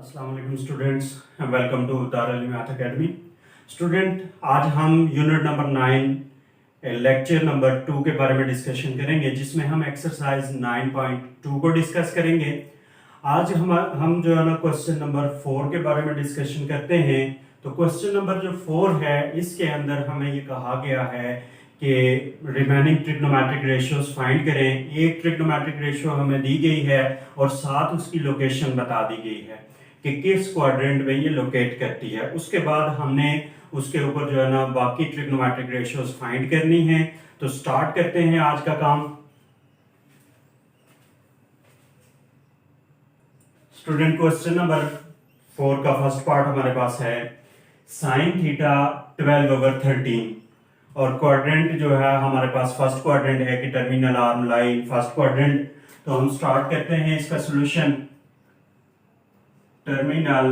अस्सलाम वालेकुम students, welcome to Darul math academy. Student, आज हम यूनिट नंबर 9 लेक्चर नंबर 2 के बारे में डिस्कशन करेंगे, जिसमें हम एक्सरसाइज 9.2 को डिस्कस करेंगे। आज हम जो है ना क्वेश्चन नंबर 4 के बारे में डिस्कशन करते हैं। तो क्वेश्चन नंबर जो 4 है, इसके अंदर हमें ये कहा गया है कि रिमेनिंग ट्रिग्नोमेट्रिक रेशियोज फाइंड करें। एक ट्रिग्नोमेट्रिक रेशियो हमें दी गई है और साथ उसकी लोकेशन बता दी गई है कि किस क्वाड्रेंट में ये लोकेट करती है। उसके बाद हमने उसके ऊपर जो है ना बाकी ट्रिग्नोमेट्रिक रेशियोज फाइंड करनी है। तो स्टार्ट करते हैं आज का काम। स्टूडेंट, क्वेश्चन नंबर 4 का फर्स्ट पार्ट हमारे पास है साइन थीटा 12/13 और क्वाड्रेंट जो है हमारे पास फर्स्ट क्वाड्रेंट है कि terminal arm lie in first quadrant. तो हम स्टार्ट करते हैं इसका solution. Terminal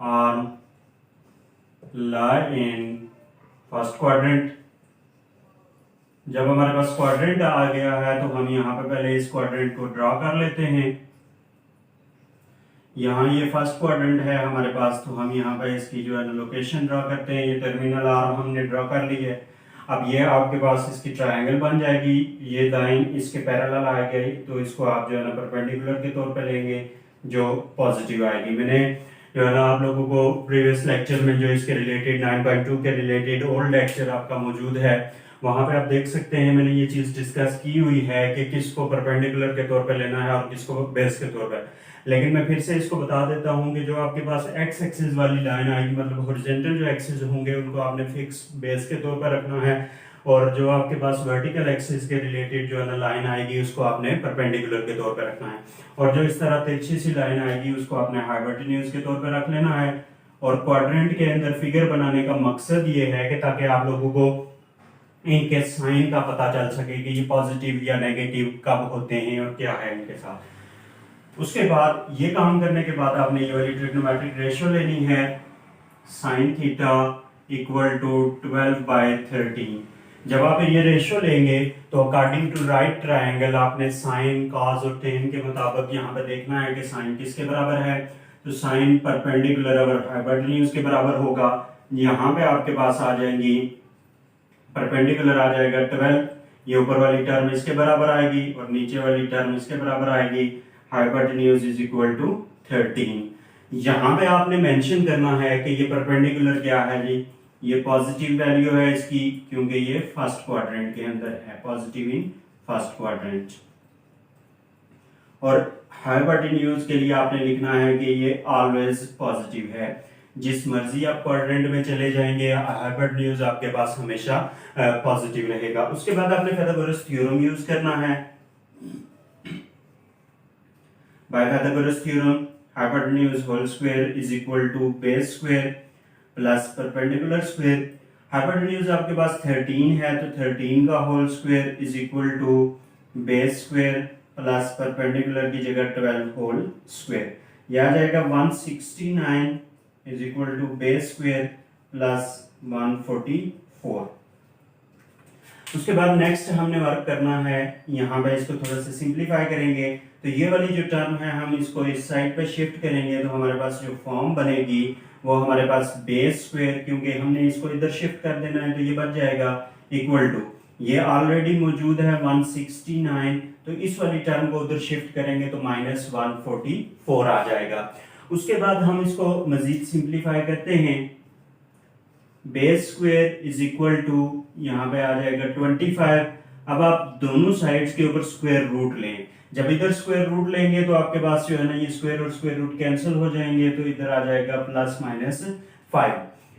arm lie in first quadrant. जब हमारे पास क्वाड्रेंट आ गया है तो हम यहाँ पे पहले इस क्वाड्रेंट को ड्रॉ कर लेते हैं। यहाँ ये फर्स्ट क्वाड्रेंट है हमारे पास, तो हम यहाँ पे इसकी जो है ना लोकेशन ड्रॉ करते हैं। ये टर्मिनल आर्म हमने ड्रॉ कर ली है। अब ये आपके पास इसकी ट्रायंगल बन जाएगी। ये लाइन इसके पैरेलल आ गई, तो इसको आप जो है ना परपेंडिकुलर के तौर पे लेंगे जो पॉजिटिव आएगी। मैंने जो है ना आप लोगों को प्रीवियस लेक्चर में जो इसके रिलेटेड 9.2 के रिलेटेड ओल्ड लेक्चर आपका मौजूद है, वहां पे आप देख सकते हैं मैंने ये चीज डिस्कस की हुई है कि किसको परपेंडिकुलर के तौर पे लेना है और किसको बेस के तौर पे। लेकिन मैं फिर से इसको बता देता हूँ कि जो आपके पास एक्स एक्सिस वाली लाइन आएगी, मतलब हॉरिजॉन्टल जो एक्सिस होंगे उनको आपने फिक्स बेस के तौर पर रखना है, और जो आपके पास वर्टिकल एक्सिस के रिलेटेड जो है ना लाइन आएगी उसको आपने परपेंडिकुलर के तौर पर रखना है, और जो इस तरह तिरछी सी लाइन आएगी उसको आपने हाइपोटेन्यूज के तौर पर रख लेना है। और क्वाड्रेंट के अंदर फिगर बनाने का मकसद ये है कि ताकि आप लोगों को इनके साइन का पता चल सके कि ये पॉजिटिव या नेगेटिव कब होते हैं और क्या है इनके साथ। उसके बाद ये काम करने के बाद आपने ये वाली ट्रिग्नोमेट्रिक रेशियो लेनी है, साइन थीटा इक्वल टू 12/13। जब आप ये रेशियो लेंगे तो अकॉर्डिंग टू राइट ट्रायंगल आपने साइन कॉस और टेन के मुताबिक यहाँ पे देखना है कि साइन किसके बराबर है। तो साइन परपेंडिकुलर अगर हाइपोटेन्यूज के बराबर होगा, यहाँ पे आपके पास आ जाएंगी परपेंडिकुलर आ जाएगा 12, ये ऊपर वाली टर्म इसके बराबर आएगी और नीचे वाली टर्म इसके बराबर आएगी। Hypotenuse is equal to 13। यहाँ पे आपने मेंशन करना है कि ये परपेंडिकुलर क्या है जी, ये पॉजिटिव वैल्यू है इसकी, क्योंकि ये फर्स्ट क्वाड्रेंट के अंदर है, पॉजिटिव इन फर्स्ट क्वाड्रेंट। और हाइपोटेन्यूज के लिए आपने लिखना है कि ये ऑलवेज पॉजिटिव है। जिस मर्जी आप क्वाड्रेंट में चले जाएंगे हाइपोटेन्यूज आपके पास हमेशा पॉजिटिव रहेगा। उसके बाद आपने पाइथागोरस थ्योरम यूज करना है। By Pythagoras theorem hypotenuse whole square is equal to base square plus perpendicular square. Hypotenuse आपके पास 13 है, तो 13 का whole square is equal to base square plus perpendicular की जगह 12 होल स्क्वायर। यह आ जाएगा 169 is equal to base square plus 144। उसके बाद नेक्स्ट हमने वर्क करना है, यहाँ पे इसको थोड़ा सा सिंप्लीफाई करेंगे। तो ये वाली जो टर्म है हम इसको इस साइड पे शिफ्ट करेंगे, तो हमारे पास जो फॉर्म बनेगी वो हमारे पास बेस स्क्वायर, क्योंकि हमने इसको इधर शिफ्ट कर देना है, तो ये बच जाएगा इक्वल टू, ये ऑलरेडी मौजूद है 169, तो इस वाली टर्म को उधर शिफ्ट करेंगे तो -144 आ जाएगा। उसके बाद हम इसको मजीद सिंप्लीफाई करते हैं। Base square is equal to यहाँ पे आ जाएगा 25। अब आप दोनों साइड्स के ऊपर स्क्वायर रूट लें। जब इधर स्क्वायर रूट लेंगे तो आपके पास जो है ना ये स्क्वायर और स्क्वायर रूट कैंसिल हो जाएंगे, तो इधर आ जाएगा +-5।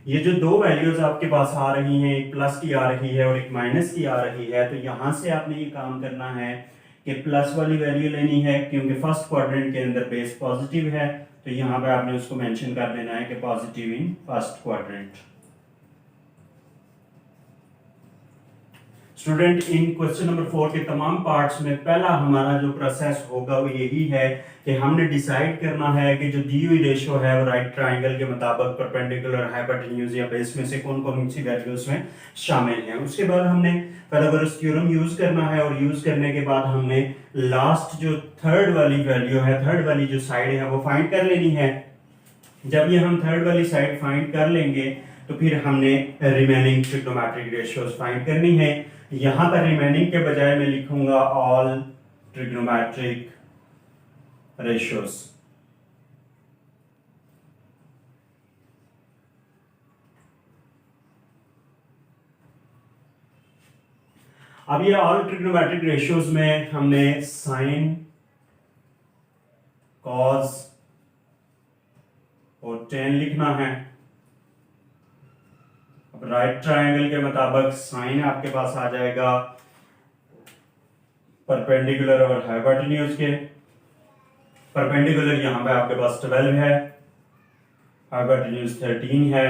ये जो दो वैल्यूज आपके पास आ रही हैं, एक प्लस की आ रही है और एक माइनस की आ रही है, तो यहाँ से आपने ये काम करना है कि प्लस वाली वैल्यू लेनी है, क्योंकि फर्स्ट क्वाड्रेंट के अंदर बेस पॉजिटिव है, तो यहाँ पे आपने उसको मेंशन कर देना है कि positive in first quadrant. Student in question number 4 के तमाम पार्ट्स में पहला हमारा जो प्रोसेस होगा वो यही है कि हमने डिसाइड करना है कि जो दी हुई रेशियो है वो राइट ट्राइंगल के मुताबिक परपेंडिकुलर हाइपोटेन्यूज या बेस में से कौन कौन सी वैल्यूज में शामिल हैं। उसके बाद हमने पाइथागोरस थ्योरम यूज करना है और यूज करने के बाद हमने लास्ट जो थर्ड वाली वैल्यू है, थर्ड वाली जो साइड है वो फाइंड कर लेनी है। जब ये हम थर्ड वाली साइड फाइंड कर लेंगे तो फिर हमने रिमेनिंग ट्रिग्नोमेट्रिक रेशियोज फाइंड करनी है। यहां पर रिमेनिंग के बजाय मैं लिखूंगा ऑल ट्रिग्नोमेट्रिक रेशियोज। अब ये ऑल ट्रिग्नोमेट्रिक रेशियोज में हमने साइन, कॉस और टेन लिखना है। अब राइट ट्रायंगल के मुताबिक साइन आपके पास आ जाएगा परपेंडिकुलर और हाइपोटेन्यूज के। परपेंडिकुलर यहां पे आपके पास 12 है, हाइपोटेन्यूज 13 है।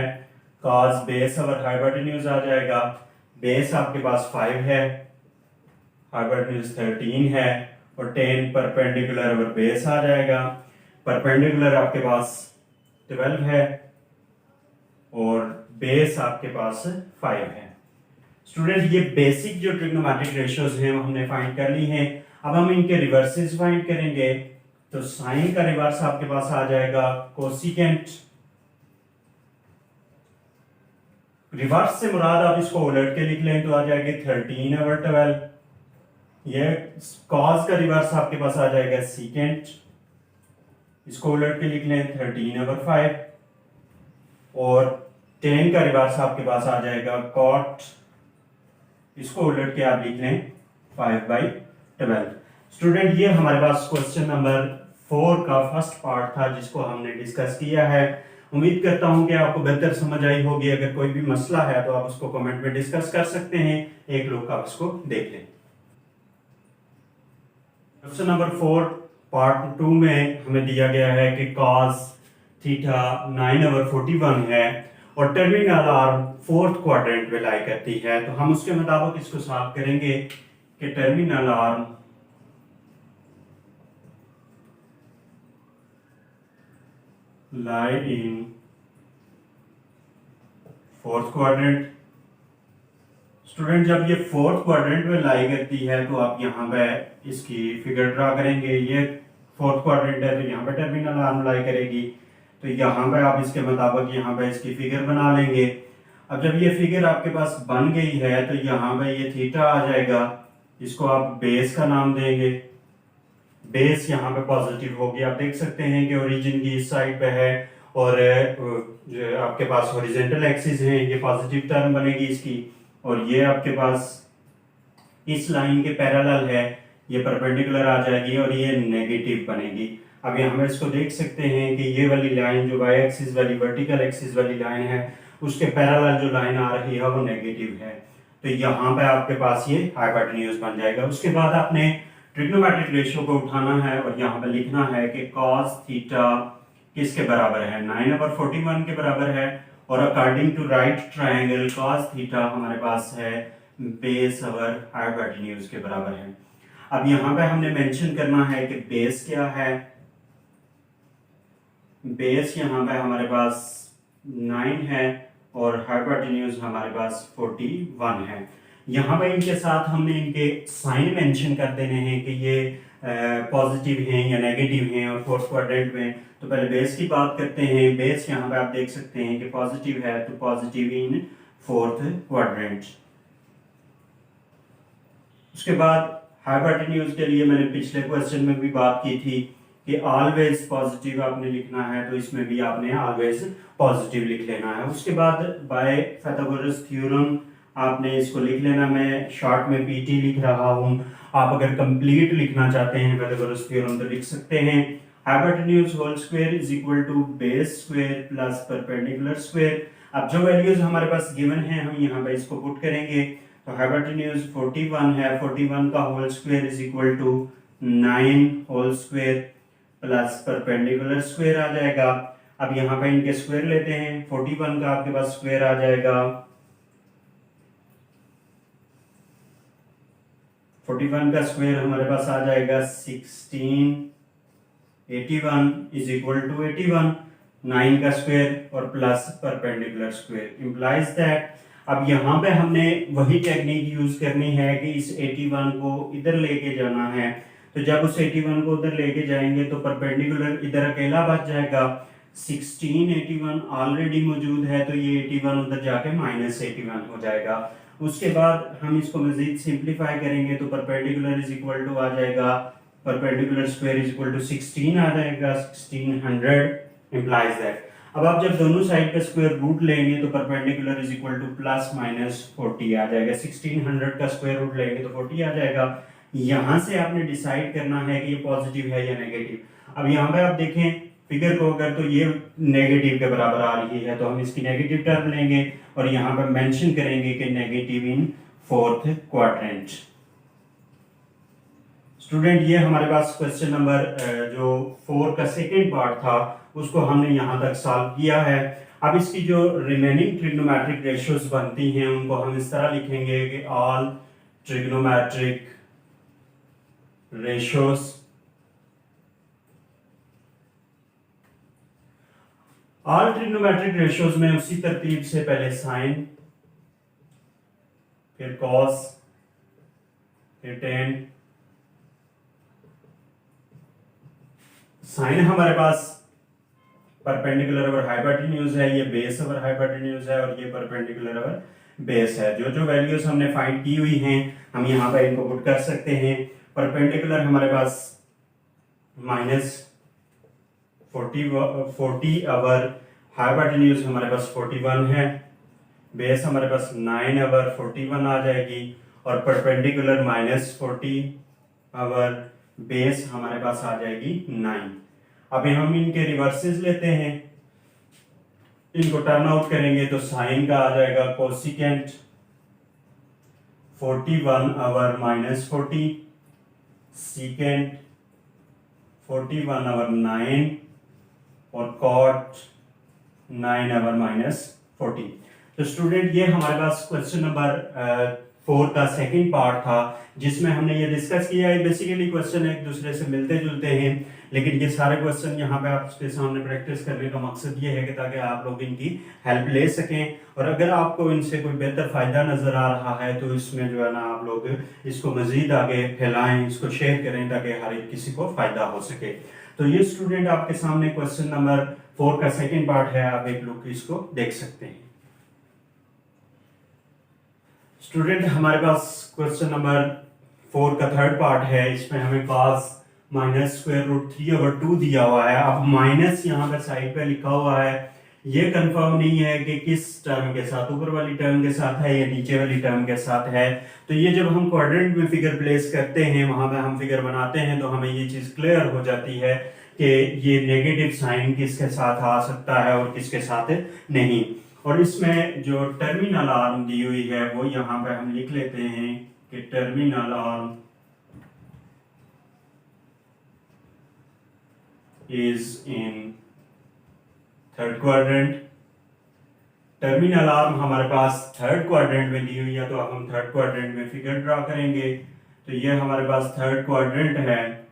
कॉस बेस और हाइपोटेन्यूज आ जाएगा, बेस आपके पास 5 है, हाइपोटेन्यूज 13 है और 10 परपेंडिकुलर और बेस आ जाएगा। परपेंडिकुलर आपके पास 12 है और बेस आपके पास 5 है। स्टूडेंट ये बेसिक जो ट्रिग्नोमेट्रिक रेशियोज हैं वो हमने फाइंड कर ली हैं। अब हम इनके रिवर्सेस फाइंड करेंगे। तो साइन का रिवर्स आपके पास आ जाएगा कोसिकेंट। रिवर्स से मुराद आप इसको उलट के लिख लें तो आ जाएगी 13/12। ये कॉस का रिवर्स आपके पास आ जाएगा सीकेंट, इसको उलट के लिख लें 13/5। और 10 का रिवर्स आपके पास आ जाएगा कॉट, इसको उलट के आप लिख लें 5/12। स्टूडेंट ये हमारे पास क्वेश्चन नंबर 4 का फर्स्ट पार्ट था जिसको हमने डिस्कस किया है। उम्मीद करता हूं कि आपको बेहतर समझ आई होगी। अगर कोई भी मसला है तो आप उसको कमेंट में डिस्कस कर सकते हैं। एक लोग आप उसको देख लें। क्वेश्चन नंबर 4 पार्ट 2 में हमें दिया गया है कि cos थीटा 9/41 है और टर्मिनल आर्म फोर्थ क्वाड्रेंट में लाई करती है। तो हम उसके मुताबिक इसको सॉल्व करेंगे कि terminal arm lie in fourth quadrant. Student जब ये फोर्थ क्वाड्रेंट में लाई करती है तो आप यहाँ पे इसकी फिगर ड्रा करेंगे। ये फोर्थ क्वाड्रेंट है तो यहाँ पे टर्मिनल आर्म लाई करेगी। तो यहाँ पे आप इसके मुताबिक यहाँ पे इसकी फिगर बना लेंगे। अब जब ये फिगर आपके पास बन गई है तो यहाँ पे ये थीटा आ जाएगा, इसको आप बेस का नाम देंगे। बेस यहाँ पे पॉजिटिव होगी। आप देख सकते हैं कि ओरिजिन की इस साइड पे है और जो आपके पास हॉरिजॉन्टल एक्सिस है ये पॉजिटिव टर्म बनेगी इसकी, और ये आपके पास इस लाइन के पैरेलल है, ये परपेंडिकुलर आ जाएगी और ये नेगेटिव बनेगी। अब यहाँ पे इसको देख सकते हैं कि ये वाली लाइन जो वाई एक्सिस वाली वर्टिकल एक्सिस वाली लाइन है उसके पैरेलल जो लाइन आ रही है वो नेगेटिव है। तो यहाँ पे आपके पास ये हाइपोटेन्यूज बन जाएगा। उसके बाद आपने ट्रिग्नोमेट्रिक रेशियो को उठाना है और यहाँ पे लिखना है कि cos थीटा किसके बराबर है, 9/41 के बराबर है। और according to right triangle cos theta हमारे पास है बेस और हाइपोटेन्यूज के बराबर है। अब यहाँ पे हमने मेंशन करना है कि बेस क्या है। बेस यहाँ पे हमारे पास 9 है और हाइपोटेन्यूज हमारे पास 41 है। यहाँ पे इनके साथ हमने इनके साइन मेंशन कर देने हैं कि ये पॉजिटिव हैं या नेगेटिव हैं और फोर्थ क्वाड्रेंट में। तो पहले बेस की बात करते हैं। बेस यहाँ पे आप देख सकते हैं कि पॉजिटिव है तो पॉजिटिव इन फोर्थ क्वाड्रेंट। उसके बाद हाइपोटेन्यूज के लिए मैंने पिछले क्वेश्चन में भी बात की थी कि ऑलवेज पॉजिटिव आपने लिखना है, तो इसमें भी आपने ऑलवेज पॉजिटिव लिख लेना है। उसके बाद बाय पाइथागोरस थ्योरम आपने इसको लिख लेना। मैं शॉर्ट में पीटी लिख रहा हूं, आप अगर कंप्लीट लिखना चाहते हैं पाइथागोरस थ्योरम तो लिख सकते हैं। Hypotenuse whole square is equal to base square plus perpendicular square. अब जो वैल्यूज हमारे पास गिवन है हम यहाँ पे इसको पुट करेंगे। तो हाइपोटेन्यूज 41 है, 41 का whole square is equal to 9 whole square plus perpendicular square आ जाएगा। अब यहाँ पे इनके स्क्वायर लेते हैं। 41 का आपके पास स्क्वायर आ जाएगा 41 का स्क्वायर हमारे पास आ जाएगा 1681 इज इक्वल टू 81, 9 का स्क्वायर और plus perpendicular square implies that. अब यहाँ पे हमने वही टेक्निक यूज करनी है कि इस 81 को इधर लेके जाना है। तो जब उस 81 को उधर लेके जाएंगे तो परपेंडिकुलर इधर अकेला बच जाएगा, 1681 ऑलरेडी मौजूद है तो ये 81 उधर जाके -81 हो जाएगा। उसके बाद हम इसको मजीद सिंप्लीफाई करेंगे तो परपेंडिकुलर इज इक्वल टू आ जाएगा, perpendicular square is equal to 16 आ जाएगा, 1600 इम्प्लाइज दैट। अब आप जब दोनों साइड का स्क्वायर रूट लेंगे तो perpendicular is equal two plus minus 40 आ जाएगा, 1600 का स्क्वायर रूट लेंगे तो 40 आ जाएगा। यहां से आपने डिसाइड करना है कि ये पॉजिटिव है या नेगेटिव। अब यहाँ पे आप देखें फिगर को, अगर तो ये नेगेटिव के बराबर आ रही है तो हम इसकी नेगेटिव टर्म लेंगे और यहाँ पे मेंशन करेंगे कि negative in fourth quadrant. Student ये हमारे पास क्वेश्चन नंबर जो 4 का सेकंड पार्ट था उसको हमने यहाँ तक सॉल्व किया है। अब इसकी जो रिमेनिंग ट्रिग्नोमेट्रिक रेशियोज बनती हैं उनको हम इस तरह लिखेंगे कि all trigonometric ratios all trigonometric ratios में उसी तरतीब से पहले साइन, फिर कॉस, फिर टेन। साइन हमारे पास परपेंडिकुलर ओवर हाइपोटेन्यूज है, ये बेस ओवर हाइपोटेन्यूज है और ये परपेंडिकुलर ओवर बेस है। जो जो वैल्यूज हमने फाइंड की हुई हैं हम यहाँ पे इनको पुट कर सकते हैं। परपेंडिकुलर हमारे पास -40 ओवर हाइपोटेन्यूज हमारे पास 41 है, बेस हमारे पास 9 ओवर 41 आ जाएगी और परपेंडिकुलर -40 ओवर बेस हमारे पास आ जाएगी 9। अब हम इनके रिवर्सेस लेते हैं, इनको टर्न आउट करेंगे तो साइन का आ जाएगा कोसिकेंट 41 ओवर -40, सीकेंट 41 ओवर 9 और कॉट 9 ओवर -40। तो स्टूडेंट ये हमारे पास क्वेश्चन नंबर 4 का सेकंड पार्ट था जिसमें हमने ये डिस्कस किया है। बेसिकली क्वेश्चन एक दूसरे से मिलते जुलते हैं, लेकिन ये सारे क्वेश्चन यहाँ पे आपके सामने प्रैक्टिस करने का मकसद ये है कि ताकि आप लोग इनकी हेल्प ले सकें और अगर आपको इनसे कोई बेहतर फायदा नजर आ रहा है तो इसमें जो है ना आप लोग इसको मजीद आगे फैलाएं, इसको शेयर करें ताकि हर एक किसी को फायदा हो सके। तो ये स्टूडेंट आपके सामने क्वेश्चन नंबर 4 का सेकेंड पार्ट है, आप एक लोग इसको देख सकते हैं। स्टूडेंट हमारे पास क्वेश्चन नंबर 4 का थर्ड पार्ट है, इसमें हमें cos -√3/2 दिया हुआ है। अब माइनस यहाँ पे साइड पे लिखा हुआ है, ये कंफर्म नहीं है कि किस टर्म के साथ, ऊपर वाली टर्म के साथ है या नीचे वाली टर्म के साथ है। तो ये जब हम क्वाड्रेंट में फिगर प्लेस करते हैं, वहां पे हम फिगर बनाते हैं तो हमें ये चीज क्लियर हो जाती है कि ये नेगेटिव साइन किसके साथ आ सकता है और किसके साथ नहीं। और इसमें जो टर्मिनल आर्म दी हुई है वो यहाँ पे हम लिख लेते हैं कि terminal arm is in third quadrant. Terminal arm हमारे पास थर्ड क्वाड्रेंट में दी हुई है तो अब हम थर्ड क्वाड्रेंट में फिगर ड्रा करेंगे। तो ये हमारे पास थर्ड क्वाड्रेंट है,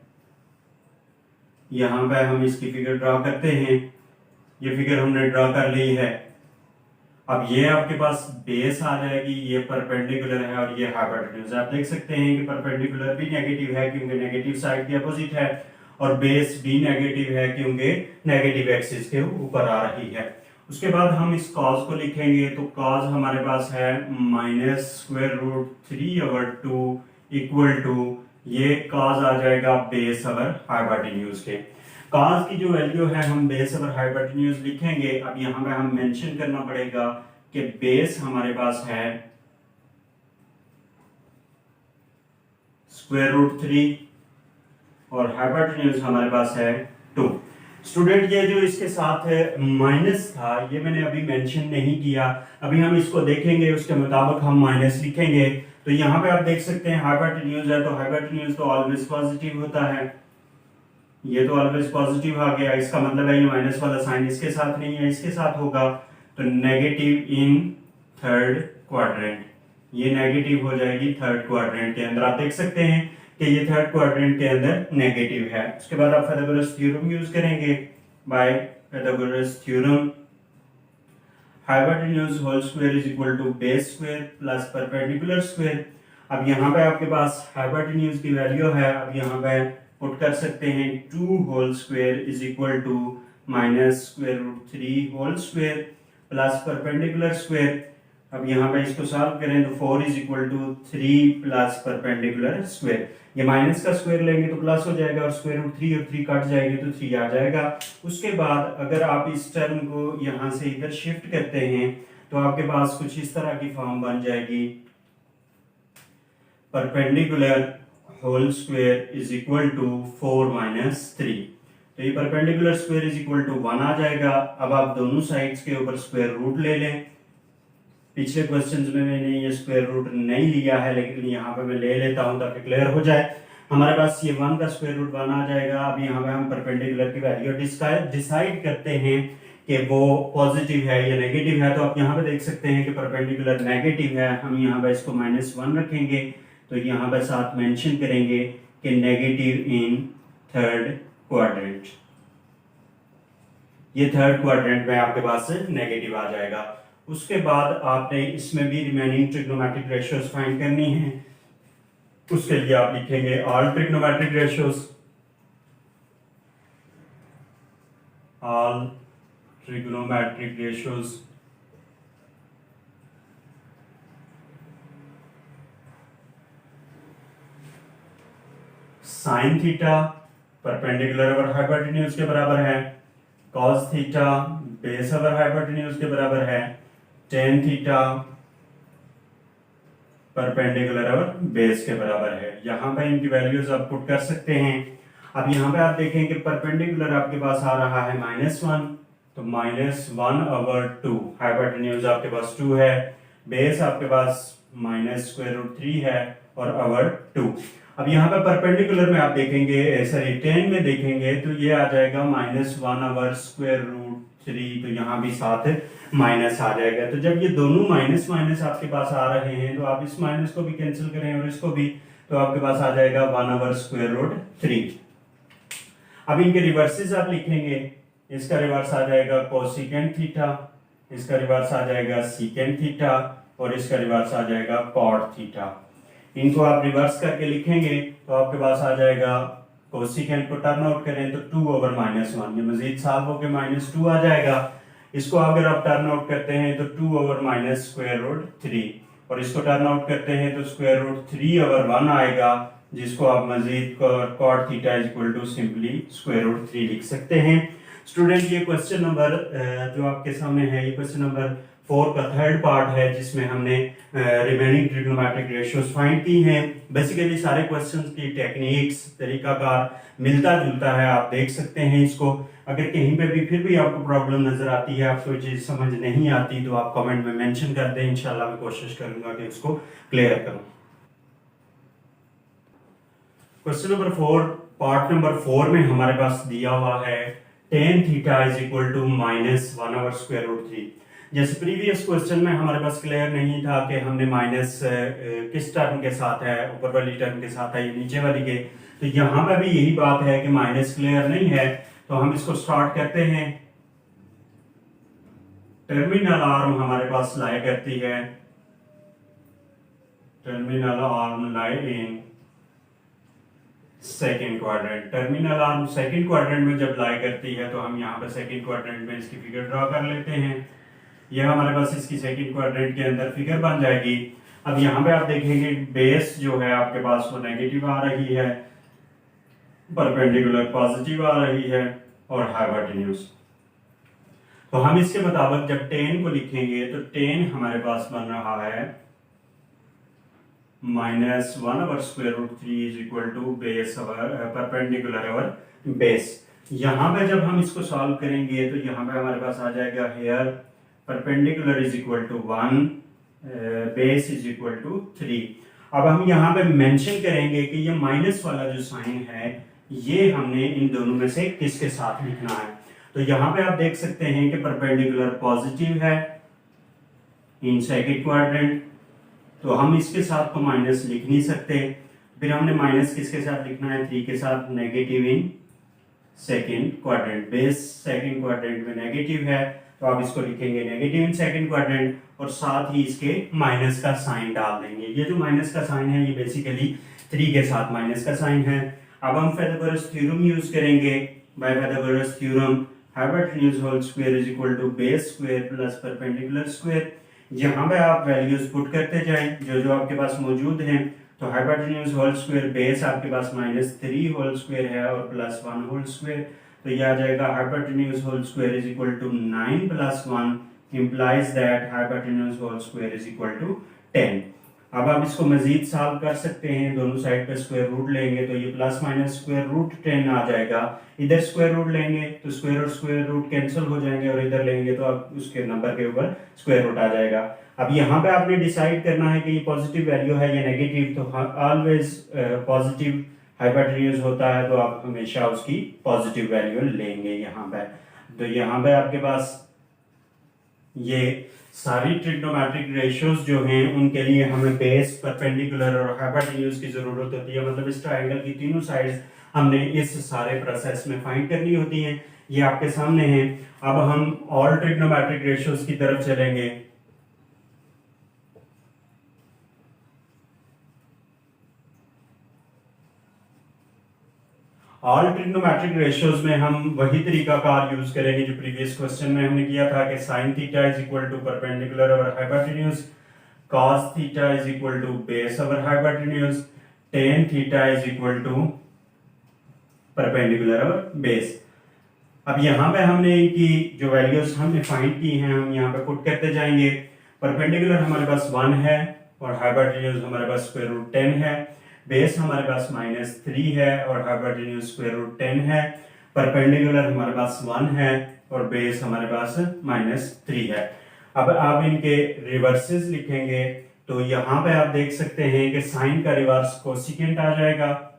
यहाँ पे हम इसकी फिगर ड्रा करते हैं। ये फिगर हमने ड्रा कर ली है। अब ये आपके पास बेस आ जाएगी, ये परपेंडिकुलर है और ये हाइपोटेन्यूज। आप देख सकते हैं कि परपेंडिकुलर भी नेगेटिव है क्योंकि नेगेटिव साइड के अपोजिट है और बेस भी नेगेटिव है क्योंकि नेगेटिव एक्सिस के ऊपर आ रही है। उसके बाद हम इस कॉस को लिखेंगे तो कॉस हमारे पास है -√3/2 इक्वल टू, ये कॉस आ जाएगा बेस ओवर हाइपोटेन्यूज के। कॉस की जो वैल्यू है हम बेस ओवर हाइपोटेन्यूज लिखेंगे। अब यहाँ पे हम मेंशन करना पड़ेगा कि बेस हमारे पास है √3 और हाइपोटेन्यूज हमारे पास है 2। स्टूडेंट ये जो इसके साथ माइनस था ये मैंने अभी मेंशन नहीं किया, अभी हम इसको देखेंगे उसके मुताबिक हम माइनस लिखेंगे। तो यहाँ पे आप देख सकते हैं हाइपोटेन्यूज है तो हाइपोटेन्यूज तो ऑलवेज पॉजिटिव होता है, ये तो ऑलवेज पॉजिटिव आ गया। इसका मतलब है ये माइनस वाला साइन इसके साथ नहीं है, इसके साथ होगा। तो नेगेटिव इन थर्ड क्वाड्रेंट, ये नेगेटिव हो जाएगी थर्ड क्वाड्रेंट के अंदर। आप देख सकते हैं कि ये थर्ड क्वाड्रेंट के अंदर नेगेटिव है। उसके बाद आप पाइथागोरस थ्योरम यूज करेंगे। By Pythagoras theorem hypotenuse whole square is equal to base square plus perpendicular square. अब यहाँ पे आपके पास हाइपोटेन्यूज की वैल्यू है, अब यहाँ पे पुट कर सकते हैं 2 whole square is equal to minus square root 3 whole square plus perpendicular square. अब यहाँ पे इसको सॉल्व करें तो 4 is equal to 3 plus perpendicular square. ये माइनस का स्क्वायर लेंगे तो प्लस हो जाएगा और स्क्वायर रूट 3 और 3 कट जाएंगे तो 3 आ जाएगा। उसके बाद अगर आप इस टर्म को यहाँ से इधर शिफ्ट करते हैं तो आपके पास कुछ इस तरह की फॉर्म बन जाएगी, perpendicular whole square is equal to 4 minus 3। तो ये perpendicular square is equal to 1 आ जाएगा। अब आप दोनों साइड्स के ऊपर स्क्वायर रूट ले लें। पिछले क्वेश्चंस में मैंने ये स्क्वायर रूट नहीं लिया है, लेकिन यहाँ पे मैं ले लेता हूँ ताकि क्लियर हो जाए। हमारे पास ये 1 का स्क्वायर रूट 1 आ जाएगा। अब यहाँ पे हम परपेंडिकुलर की वैल्यू डिसाइड करते हैं कि वो पॉजिटिव है या नेगेटिव है। तो आप यहाँ पे देख सकते हैं कि परपेंडिकुलर नेगेटिव है, हम यहाँ पे इसको -1 रखेंगे। तो यहाँ पे साथ मेंशन करेंगे कि नेगेटिव इन थर्ड क्वाड्रेंट। ये थर्ड क्वाड्रेंट में आपके पास नेगेटिव आ जाएगा। उसके बाद आपने इसमें भी रिमेनिंग ट्रिग्नोमेट्रिक रेशियोज फाइंड करनी है। उसके लिए आप लिखेंगे all trigonometric ratios, all trigonometric ratios sine theta perpendicular over hypotenuse के बराबर है, cos theta base over hypotenuse के बराबर है, tan theta perpendicular over base के बराबर है। यहाँ पे इनकी वैल्यूज आप पुट कर सकते हैं। अब यहाँ पे आप देखें कि परपेंडिकुलर आपके पास आ रहा है -1, तो -1 ओवर 2, हाइपोटेन्यूज आपके पास 2 है, बेस आपके पास -√3 है और ओवर 2। अब यहाँ पे परपेंडिकुलर में आप देखेंगे, सॉरी 10 में देखेंगे तो ये आ जाएगा -1 ओवर √3, तो यहाँ भी साथ माइनस आ जाएगा। तो जब ये दोनों माइनस माइनस आपके पास आ रहे हैं तो आप इस माइनस को भी कैंसिल करें और इसको भी, तो आपके पास आ जाएगा 1 ओवर √3। अब इनके रिवर्सेस आप लिखेंगे, इसका रिवर्स आ जाएगा कोसिकेंट थीटा, इसका रिवर्स आ जाएगा सीकेंट थीटा और इसका रिवर्स आ जाएगा कॉट थीटा। इनको आप रिवर्स करके लिखेंगे तो आपके पास आ जाएगा, कोसिकेंट को टर्न आउट करें तो 2 ओवर -1, ये मजीद साफ होकर -2 आ जाएगा। इसको अगर आप टर्न आउट करते हैं तो 2 ओवर -√3 और इसको टर्न आउट करते हैं तो √3 ओवर 1 आएगा, जिसको आप मजीद cot theta is equal to simply √3 लिख सकते हैं। स्टूडेंट ये क्वेश्चन नंबर जो आपके सामने है, ये क्वेश्चन नंबर 4 का थर्ड पार्ट है जिसमें हमने रिमेनिंग ट्रिग्नोमेट्रिक रेशियोज फाइंड की हैं। बेसिकली सारे क्वेश्चंस की टेक्निक्स, तरीकाकार मिलता जुलता है, आप देख सकते हैं इसको। अगर कहीं पे भी फिर भी आपको प्रॉब्लम नजर आती है, आपको चीज समझ नहीं आती, तो आप कमेंट में मेंशन कर दें, इंशाल्लाह मैं कोशिश करूंगा कि उसको क्लियर करूं। क्वेश्चन नंबर 4 पार्ट नंबर 4 में हमारे पास दिया हुआ है tan theta is equal to -1 over √3। जैसे प्रीवियस क्वेश्चन में हमारे पास क्लियर नहीं था कि हमने माइनस किस टर्म के साथ है, ऊपर वाली टर्म के साथ है या नीचे वाली के, तो यहाँ पे भी यही बात है कि माइनस क्लियर नहीं है। तो हम इसको स्टार्ट करते हैं। टर्मिनल आर्म हमारे पास लाई करती है, terminal arm lie in second quadrant. Terminal arm second quadrant में जब लाई करती है तो हम यहाँ पे सेकेंड क्वाड्रेंट में इसकी फिगर ड्रॉ कर लेते हैं। यह हमारे पास इसकी सेकेंड क्वाड्रेंट के अंदर फिगर बन जाएगी। अब यहाँ पे आप देखेंगे बेस जो है आपके पास वो नेगेटिव आ रही है, परपेंडिकुलर पॉजिटिव आ रही है और हाइपोटेन्यूज। तो हम इसके मुताबिक जब tan को लिखेंगे तो tan हमारे पास बन रहा है -1 over √3 is equal to base over perpendicular over base. यहाँ पे जब हम इसको सॉल्व करेंगे तो यहाँ पे हमारे पास आ जाएगा here perpendicular is equal to 1, base is equal to 3। अब हम यहाँ पे मेंशन करेंगे कि ये माइनस वाला जो साइन है ये हमने इन दोनों में से किसके साथ लिखना है। तो यहाँ पे आप देख सकते हैं कि परपेंडिकुलर पॉजिटिव है इन सेकंड क्वाड्रेंट, तो हम इसके साथ तो माइनस लिख नहीं सकते, फिर हमने माइनस किसके साथ लिखना है, 3 के साथ, negative in second quadrant. Base second quadrant में नेगेटिव है तो आप इसको लिखेंगे नेगेटिव इन सेकेंड क्वाड्रेंट, और साथ ही इसके माइनस का साइन डाल देंगे। ये जो माइनस का साइन है ये बेसिकली 3 के साथ माइनस का साइन है। अब हम पाइथागोरस थ्योरम यूज करेंगे। By Pythagoras theorem hypotenuse whole square is equal to base square plus perpendicular square. यहाँ पे आप वैल्यूज पुट करते जाएं जो जो आपके पास मौजूद हैं। तो हाइपोटेन्यूज होल स्क्वायर बेस आपके पास -3 होल स्क्वायर है और +1 होल स्क्वायर, तो ये आ जाएगा hypotenuse whole square is equal to 9 + 1 implies that hypotenuse whole square is equal to 10। अब आप इसको मजीद सॉल्व कर सकते हैं, दोनों साइड पे स्क्वायर रूट लेंगे तो ये प्लस माइनस स्क्वायर रूट 10 आ जाएगा। इधर स्क्वायर रूट लेंगे तो स्क्वायर और स्क्वायर रूट कैंसिल हो जाएंगे, और इधर लेंगे तो आप उसके नंबर के ऊपर स्क्वायर रूट आ जाएगा। अब यहाँ पे आपने डिसाइड करना है कि ये पॉजिटिव वैल्यू है या नेगेटिव, तो ऑलवेज पॉजिटिव हाइपोटेन्यूज होता है तो आप हमेशा उसकी पॉजिटिव वैल्यू लेंगे यहाँ पे। तो यहाँ पे आपके पास ये सारी ट्रिग्नोमेट्रिक रेशियोज जो हैं उनके लिए हमें बेस, परपेंडिकुलर और हाइपोटेन्यूज की जरूरत होती है। मतलब इस ट्रायंगल की तीनों साइड्स हमने इस सारे प्रोसेस में फाइंड करनी होती हैं। ये आपके सामने हैं। अब हम ऑल ट्रिग्नोमेट्रिक रेशियोज की तरफ चलेंगे। ऑल ट्रिग्नोमेट्रिक रेशियोज में हम वही तरीका कार यूज करेंगे जो प्रीवियस क्वेश्चन में हमने किया था कि sin theta is equal to perpendicular over hypotenuse, cos theta is equal to base over hypotenuse, tan theta is equal to perpendicular over base. अब यहाँ पे हमने इनकी जो वैल्यूज हमने फाइंड की हैं हम यहाँ पे पुट करते जाएंगे। परपेंडिकुलर हमारे पास 1 है और हाइपोटेन्यूज हमारे पास स्क्वायर रूट 10 है। बेस हमारे पास -3 है और हाइपोटेन्यूज स्क्वायर रूट 10 है। परपेंडिकुलर हमारे पास 1 है और बेस हमारे पास -3 है। अब आप इनके रिवर्सेस लिखेंगे तो यहाँ पे आप देख सकते हैं कि साइन का रिवर्स कोसिकेंट आ जाएगा।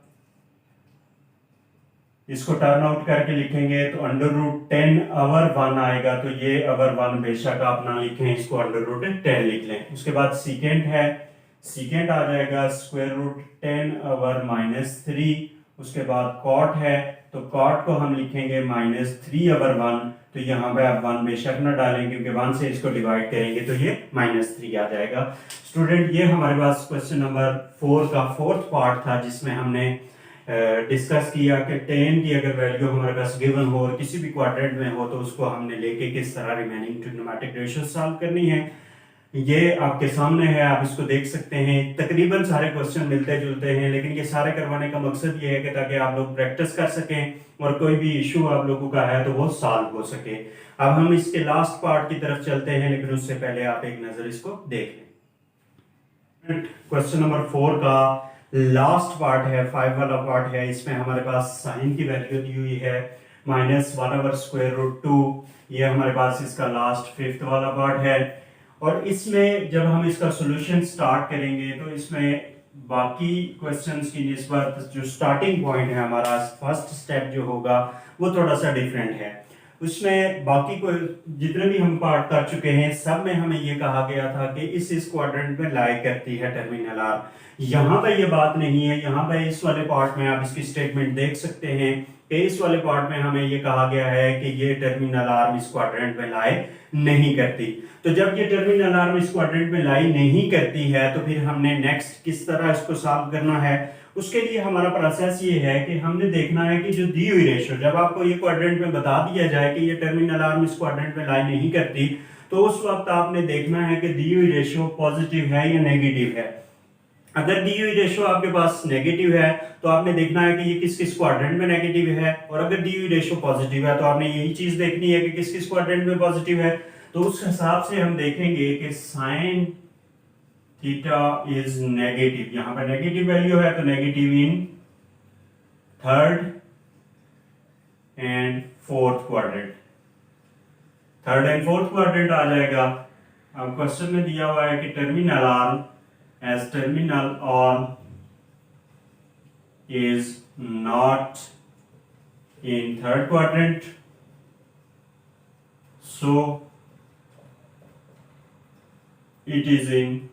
इसको टर्न आउट करके लिखेंगे तो √10/1 आएगा। तो ये अवर 1 बेशक आप ना लिखें, इसको √10 लिख लें। उसके बाद सीकेंट है, सीकेंट आ जाएगा √10/-3। उसके बाद कॉट है तो कॉट को हम लिखेंगे -3/1। तो यहाँ पे आप 1 बेशक ना डालें क्योंकि 1 से इसको डिवाइड करेंगे तो ये -3 आ जाएगा। स्टूडेंट ये हमारे पास क्वेश्चन नंबर 4 का 4th पार्ट था जिसमें हमने डिस्कस किया कि tan की अगर वैल्यू हमारे पास गिवन हो और किसी भी क्वाड्रेंट में हो तो उसको हमने लेके किस तरह रिमेनिंग ट्रिग्नोमेट्रिक रेशियो सॉल्व करनी है। ये आपके सामने है, आप इसको देख सकते हैं। तकरीबन सारे क्वेश्चन मिलते जुलते हैं, लेकिन ये सारे करवाने का मकसद ये है कि ताकि आप लोग प्रैक्टिस कर सकें और कोई भी इशू आप लोगों का है तो वो सॉल्व हो सके। अब हम इसके लास्ट पार्ट की तरफ चलते हैं, लेकिन उससे पहले आप एक नजर इसको देख लें। क्वेश्चन नंबर 4 का लास्ट पार्ट है, 5 वाला पार्ट है। इसमें हमारे पास साइन की वैल्यू दी हुई है -1/√2। ये हमारे पास इसका लास्ट 5th वाला पार्ट है। और इसमें जब हम इसका सॉल्यूशन स्टार्ट करेंगे तो इसमें बाकी क्वेश्चंस की निस्बत जो स्टार्टिंग पॉइंट है हमारा फर्स्ट स्टेप जो होगा वो थोड़ा सा डिफरेंट है। उसमें बाकी को जितने भी हम पार्ट कर चुके हैं सब में हमें ये कहा गया था कि इस क्वाड्रेंट में लाई करती है टर्मिनल आर। यहाँ पे ये बात नहीं है। यहाँ पे इस वाले पार्ट में आप इसकी स्टेटमेंट देख सकते हैं कि इस वाले पार्ट में हमें ये कहा गया है कि ये टर्मिनल आर्म इस क्वाड्रेंट में लाई नहीं करती। तो जब ये टर्मिनल आर्म इस क्वाड्रेंट में लाई नहीं करती है तो फिर हमने नेक्स्ट किस तरह इसको सॉल्व करना है। उसके लिए हमारा प्रोसेस ये है कि हमने देखना है कि जो दी हुई रेशियो, जब आपको ये क्वाड्रेंट में बता दिया जाए कि ये टर्मिनल आर्म इस क्वाड्रेंट में लाई नहीं करती, तो उस वक्त आपने देखना है कि दी हुई रेशियो पॉजिटिव है या नेगेटिव है। अगर दी हुई रेशियो आपके पास नेगेटिव है तो आपने देखना है कि ये किस किस क्वाड्रेंट में नेगेटिव है, और अगर दी हुई रेशियो पॉजिटिव है तो आपने यही चीज देखनी है कि किस किस क्वाड्रेंट में पॉजिटिव है। तो उस हिसाब से हम देखेंगे कि साइन थीटा इज नेगेटिव। यहां पर नेगेटिव वैल्यू है तो negative in 3rd and 4th quadrant. 3rd and 4th quadrant आ जाएगा। अब क्वेश्चन में दिया हुआ है कि terminal arm as terminal arm is not in 3rd quadrant, so it is in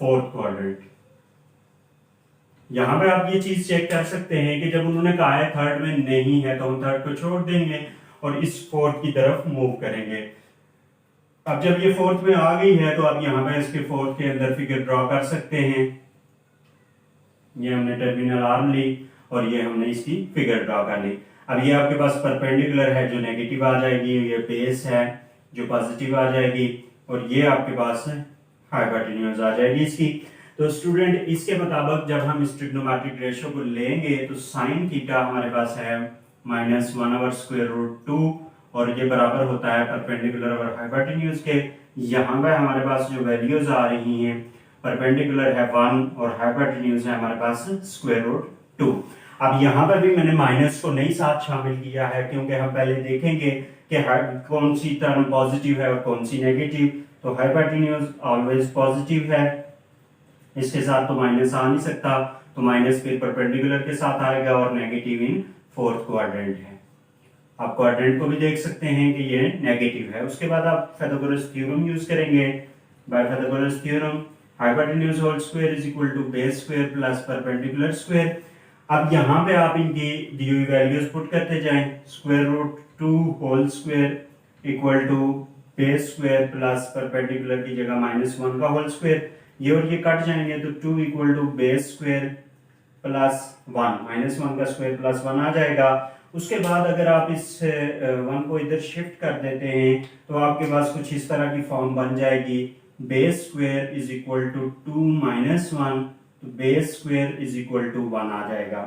fourth quadrant. यहाँ पे आप ये चीज चेक कर सकते हैं कि जब उन्होंने कहा है थर्ड में नहीं है तो हम थर्ड को छोड़ देंगे और इस फोर्थ की तरफ मूव करेंगे। अब जब ये फोर्थ में आ गई है तो आप यहाँ पे इसके फोर्थ के अंदर फिगर ड्रॉ कर सकते हैं। ये हमने टर्मिनल आर्म ली और ये हमने इसकी फिगर ड्रॉ कर ली। अब ये आपके पास परपेंडिकुलर है जो नेगेटिव आ जाएगी, ये बेस है जो पॉजिटिव आ जाएगी और ये आपके पास हाइपोटेन्यूज आ जाएगी इसकी। तो स्टूडेंट इसके मुताबिक जब हम इस ट्रिग्नोमेट्रिक रेशियो को लेंगे तो साइन थीटा हमारे पास है -1/√2 और ये बराबर होता है परपेंडिकुलर और हाइपोटेन्यूज के। यहाँ पे हमारे पास जो वैल्यूज आ रही हैं, परपेंडिकुलर है 1 और हाइपोटेन्यूज है हमारे पास √2। अब यहाँ पर भी मैंने माइनस को नहीं साथ शामिल किया है क्योंकि हम पहले देखेंगे कि कौन सी टर्म पॉजिटिव है और कौन सी नेगेटिव। तो हाइपोटेन्यूज ऑलवेज पॉजिटिव है, इसके साथ तो माइनस आ नहीं सकता, तो माइनस फिर परपेंडिकुलर के साथ आएगा और नेगेटिव इन फोर्थ क्वाड्रेंट है। आप क्वाड्रेंट को भी देख सकते हैं कि ये नेगेटिव है। उसके बाद आप पाइथागोरस थ्योरम यूज करेंगे। By Pythagoras theorem hypotenuse whole square is equal to base square plus perpendicular square. अब यहाँ पे आप इनकी दी हुई वैल्यूज पुट करते जाएं। √2 whole square equal to base square plus perpendicular की जगह -1 का होल स्क्वायर, ये और ये कट जाएंगे तो 2 equal to base square plus 1, -1 का स्क्वायर प्लस 1 आ जाएगा। उसके बाद अगर आप इस 1 को इधर शिफ्ट कर देते हैं तो आपके पास कुछ इस तरह की फॉर्म बन जाएगी। Base square is equal to 2 - 1, तो base square is equal to 1 आ जाएगा।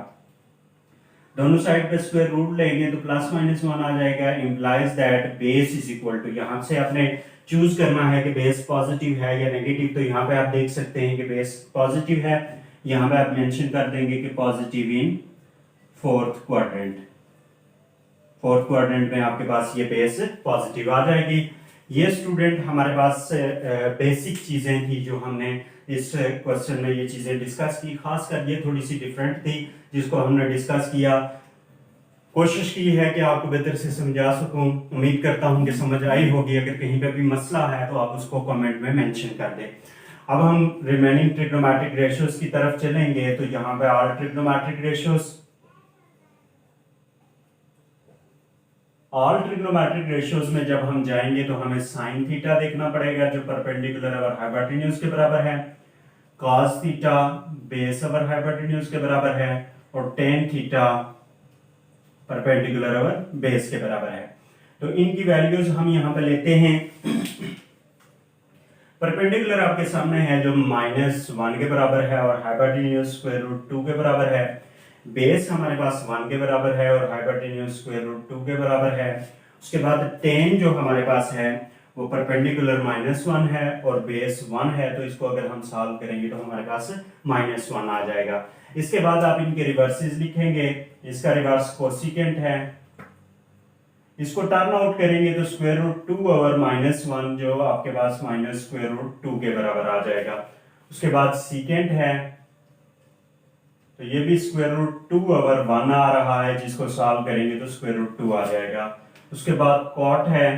दोनों साइड पे स्क्वायर रूट लेंगे तो +-1 आ जाएगा। Implies that base is equal to, यहाँ से आपने चूज करना है कि बेस पॉजिटिव है या नेगेटिव। तो यहाँ पे आप देख सकते हैं कि बेस पॉजिटिव है, यहाँ पे आप मेंशन कर देंगे कि positive in fourth quadrant. Fourth quadrant में आपके पास ये बेस पॉजिटिव आ जाएगी। ये स्टूडेंट हमारे पास बेसिक चीजें थी जो हमने इस क्वेश्चन में ये चीजें डिस्कस की। खासकर ये थोड़ी सी डिफरेंट थी जिसको हमने डिस्कस किया। कोशिश की है कि आपको बेहतर से समझा सकूं। उम्मीद करता हूं कि समझ आई होगी। अगर कहीं पे भी मसला है तो आप उसको कमेंट में मेंशन कर दें। अब हम रिमेनिंग ट्रिग्नोमेट्रिक रेशियोज की तरफ चलेंगे। तो यहाँ पे all trigonometric ratios, all trigonometric ratios में जब हम जाएंगे तो हमें साइन थीटा देखना पड़ेगा जो परपेंडिकुलर और हाइपोटेन्यूज के बराबर है, कॉस थीटा बेस और हाइपोटेन्यूज के बराबर है और टेन थीटा परपेंडिकुलर और बेस के बराबर है। तो इनकी वैल्यूज हम यहाँ पे लेते हैं। परपेंडिकुलर आपके सामने है जो -1 के बराबर है और हाइपोटेन्यूज √2 के बराबर है। बेस हमारे पास 1 के बराबर है और हाइपोटेन्यूज √2 के बराबर है। उसके बाद टेन जो हमारे पास है वो परपेंडिकुलर -1 है और बेस 1 है, तो इसको अगर हम सॉल्व करेंगे तो हमारे पास -1 आ जाएगा। इसके बाद आप इनके रिवर्सेस लिखेंगे। इसका रिवर्स कोसिकेंट है, इसको टर्न आउट करेंगे तो √2 और -1 जो आपके पास -√2 के बराबर आ जाएगा। उसके बाद सीकेंट है, तो ये भी √2 और 1 आ रहा है, जिसको सॉल्व करेंगे तो √2 आ जाएगा। उसके बाद कॉट है,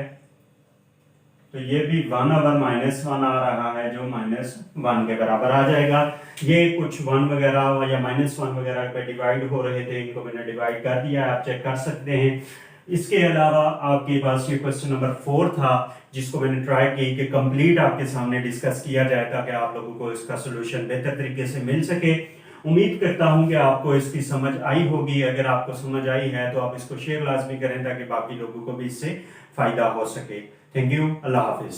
तो ये भी 1 और -1 आ रहा है जो -1 के बराबर आ जाएगा। ये कुछ 1 वगैरह या -1 वगैरह पे डिवाइड हो रहे थे, इनको मैंने डिवाइड कर दिया है, आप चेक कर सकते हैं। इसके अलावा आपके पास ये क्वेश्चन नंबर 4 था जिसको मैंने ट्राई की कि कंप्लीट आपके सामने डिस्कस किया जाए ताकि आप लोगों को इसका सोल्यूशन बेहतर तरीके से मिल सके। उम्मीद करता हूं कि आपको इसकी समझ आई होगी। अगर आपको समझ आई है तो आप इसको शेयर लाजमी करें ताकि बाकी लोगों को भी इससे फायदा हो सके। Thank you, Allah Hafiz.